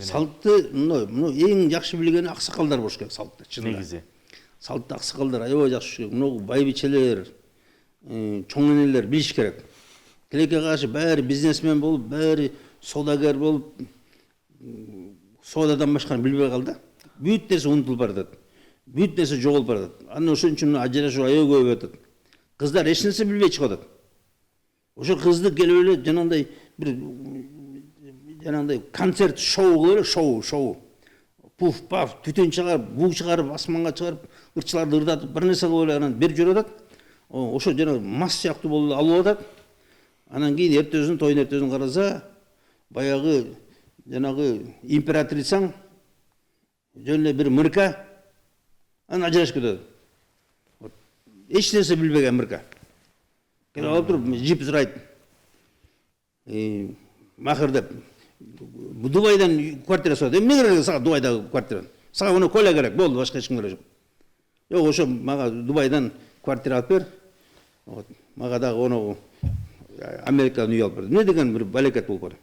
Салтты эң жакшы билгени аксакалдар болуш керек салтты. Негизи. Салтты аксакалдар аябай жакшы керек. Мына байбичелер, чоң энелер билиш керек. Тилекке каршы баары бизнесмен болуп, баары содагер болуп, соодадан башканы билбей калды. Бүт нерсе унутулуп баратат. Бүт нерсе жоголуп баратат. Анан ошон үчүн ажырашуу аябай көбөйүп атат. Кыздар эч нерсе билбей чыгып атат. Ошо кызды келип эле жанагындай бир концерт шоу кылып эле, шоу. Пуф, паф, түтүн чыгарып, буу чыгарып, асманга чыгарып, ырчыларды ырдатып, бир нерсе кылып эле анан бер жүрүп атат. Ошо жанагы мас сыяктуу болуп алып атат. Анан кийин эртесин, тойдун эртесин караса, баягы жанагы императрицаң жөн эле бир мырка анан ажырашып кетет. Эч нерсе билбеген мырка. Келип алып туруп, жип сурайт. Махыр деп. Дубайдан квартира сурайт. Эмне керек сага Дубайдагы квартира? Сага муну Коля керек, болду, башка эч ким керек жок. Жок, ошо мага Дубайдан квартира алып бер. Мага дагы Америкадан үй алып бер. Не деген бир балекет болуп бар.